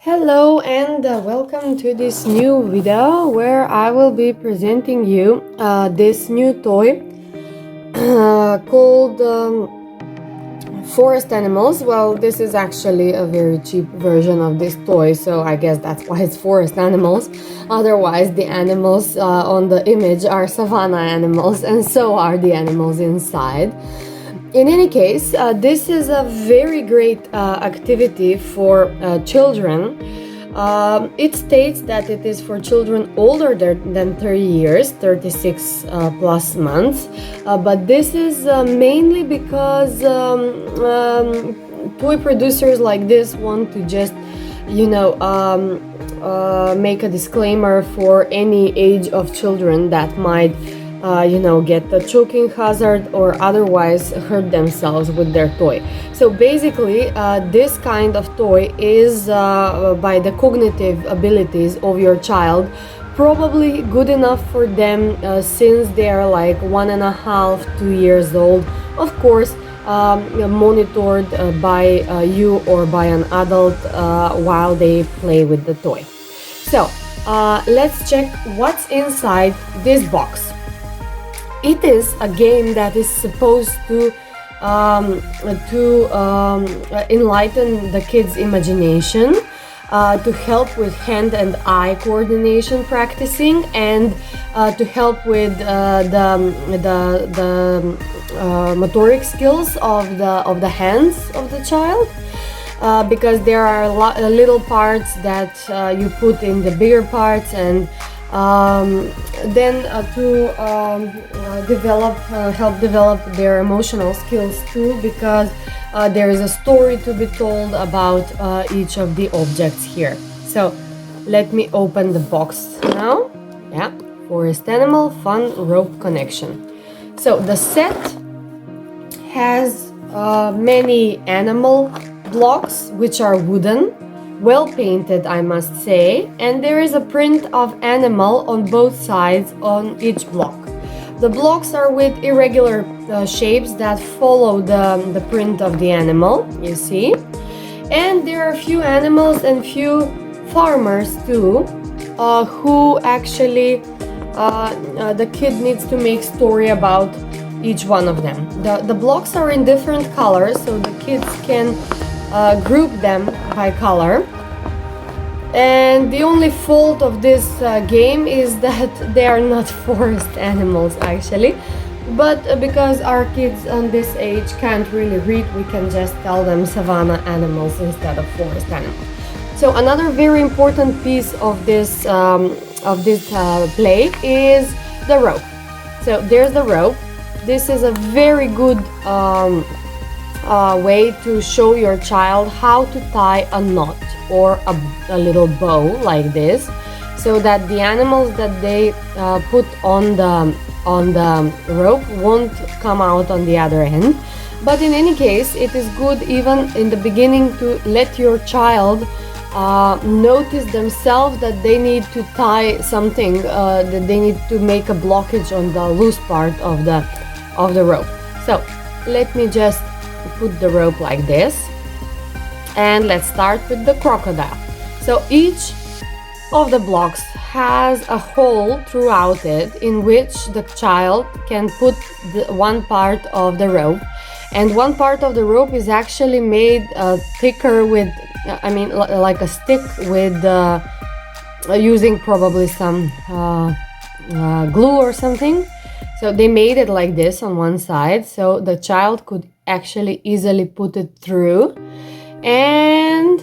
Hello and welcome to this new video where I will be presenting you this new toy called Forest Animals. Well, this is actually a very cheap version of this toy, so I guess that's why it's Forest Animals. Otherwise, the animals on the image are savanna animals, and so are the animals inside. In any case, this is a very great activity for children. It states that it is for children older than 30 years, 36 plus months, but this is mainly because toy producers like this want to just, make a disclaimer for any age of children that might get the choking hazard or otherwise hurt themselves with their toy. So basically, this kind of toy is by the cognitive abilities of your child probably good enough for them since they are like 1.5 to 2 years old. Of course, monitored by you or by an adult while they play with the toy. So let's check what's inside this box. It is a game that is supposed to enlighten the kids' imagination, to help with hand and eye coordination practicing, and to help with the motoric skills of the hands of the child. Because there are little parts that you put in the bigger parts, and then to help develop their emotional skills too, because there is a story to be told about each of the objects here. So let me open the box now. Yeah, Forest Animal Fun Rope Connection. So the set has many animal blocks which are wooden, well painted, I must say, and there is a print of animal on both sides on each block. The blocks are with irregular shapes that follow the print of the animal, you see. And there are a few animals and few farmers too, who actually the kid needs to make story about each one of them. The blocks are in different colors, so the kids can group them by color. And the only fault of this game is that they are not forest animals actually, but because our kids on this age can't really read, we can just tell them savanna animals instead of forest animals. So another very important piece of this play is the rope. So there's the rope. This is a very good way to show your child how to tie a knot or a little bow like this, so that the animals that they put on the rope won't come out on the other end. But in any case, it is good even in the beginning to let your child notice themselves that they need to tie something, that they need to make a blockage on the loose part of the rope. So let me just put the rope like this, and let's start with the crocodile. So each of the blocks has a hole throughout it in which the child can put one part of the rope, and one part of the rope is actually made thicker with, like a stick with using probably some glue or something. So they made it like this on one side, so the child could actually easily put it through and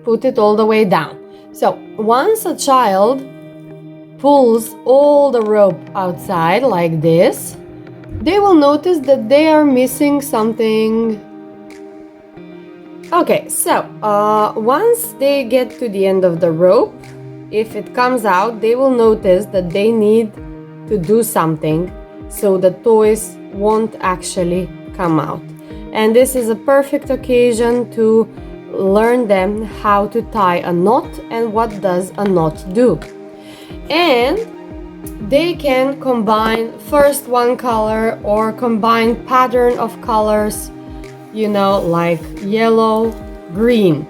put it all the way down. So once a child pulls all the rope outside like this, they will notice that they are missing something. Okay, so once they get to the end of the rope, if it comes out, they will notice that they need to do something so the toys won't actually come out. And this is a perfect occasion to learn them how to tie a knot and what does a knot do. And they can combine first one color or combine pattern of colors, like yellow, green.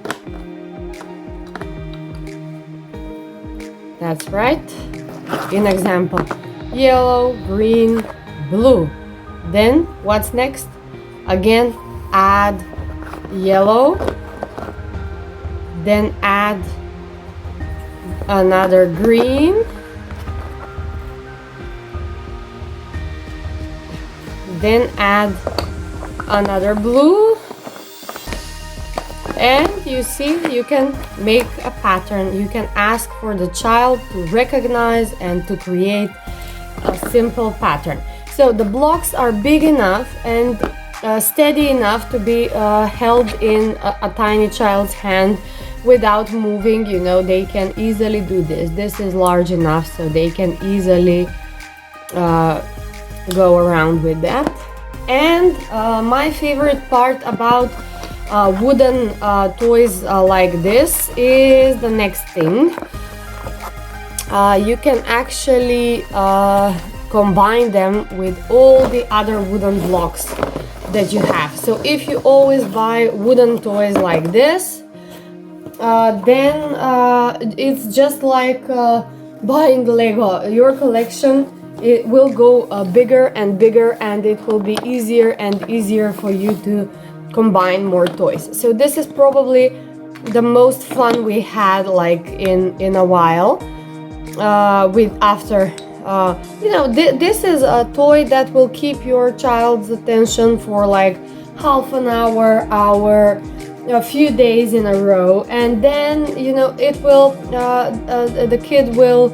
That's right. In example, yellow, green, blue. Then what's next? Again, add yellow, then add another green, then add another blue, and you see, you can make a pattern. You can ask for the child to recognize and to create a simple pattern. So the blocks are big enough and steady enough to be held in a tiny child's hand without moving. You know, they can easily do this. This is large enough so they can easily go around with that. And my favorite part about wooden toys like this is the next thing. You can actually combine them with all the other wooden blocks that you have. So if you always buy wooden toys like this, then it's just like buying Lego. Your collection, it will go bigger and bigger, and it will be easier and easier for you to combine more toys. So this is probably the most fun we had like in a while with after you know, this is a toy that will keep your child's attention for like half an hour, a few days in a row, and then, you know, it will the kid will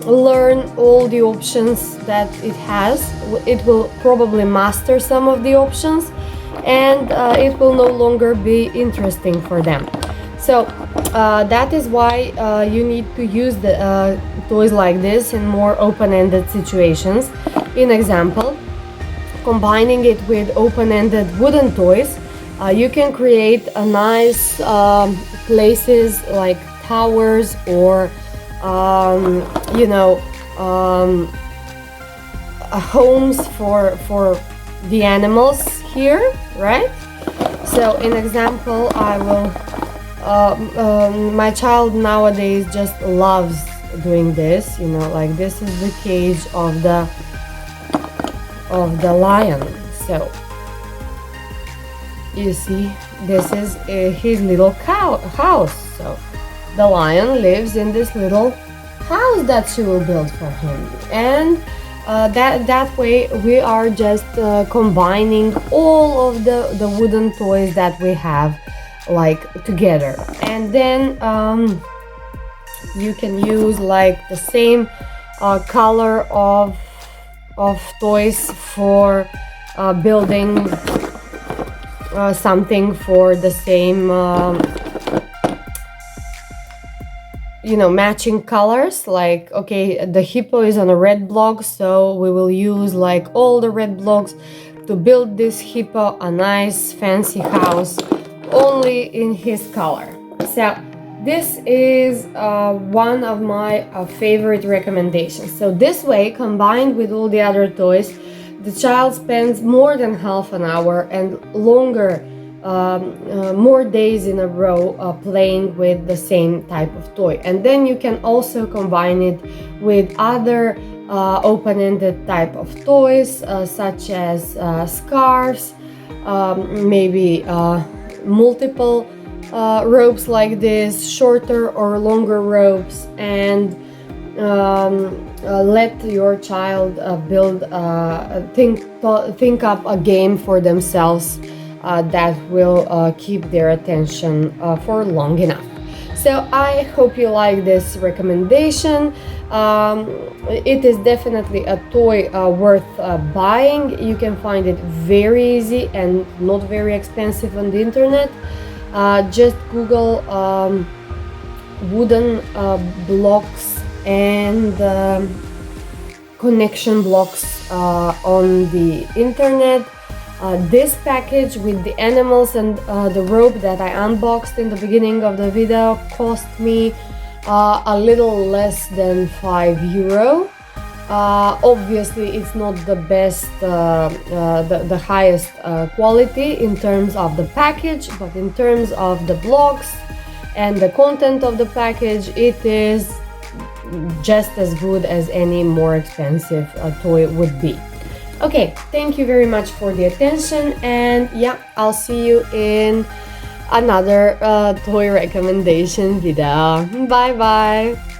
learn all the options that it has. It will probably master some of the options, and it will no longer be interesting for them. So that is why you need to use the toys like this in more open-ended situations. In example, combining it with open-ended wooden toys, you can create a nice places like towers or you know, homes for the animals here, right? So in example, I will my child nowadays just loves doing this, you know, like this is the cage of the lion. So you see, this is his little house. So the lion lives in this little house that she will build for him, and that way we are just combining all of the wooden toys that we have like together. And then you can use like the same color of toys for building something for the same you know, matching colors. Like, okay, the hippo is on a red block, so we will use like all the red blocks to build this hippo a nice fancy house only in his color. So this is one of my favorite recommendations. So this way, combined with all the other toys, the child spends more than half an hour and longer, more days in a row playing with the same type of toy. And then you can also combine it with other open-ended type of toys, such as scarves, maybe multiple ropes like this, shorter or longer ropes, and let your child build think up a game for themselves that will keep their attention for long enough. So I hope you like this recommendation. It is definitely a toy worth buying. You can find it very easy and not very expensive on the internet. Just Google wooden blocks and connection blocks on the internet. This package with the animals and the rope that I unboxed in the beginning of the video cost me a little less than €5. Obviously it's not the best, the highest quality in terms of the package, but in terms of the blocks and the content of the package, it is just as good as any more expensive toy would be. Okay, thank you very much for the attention, and yeah, I'll see you in another toy recommendation video. Bye bye.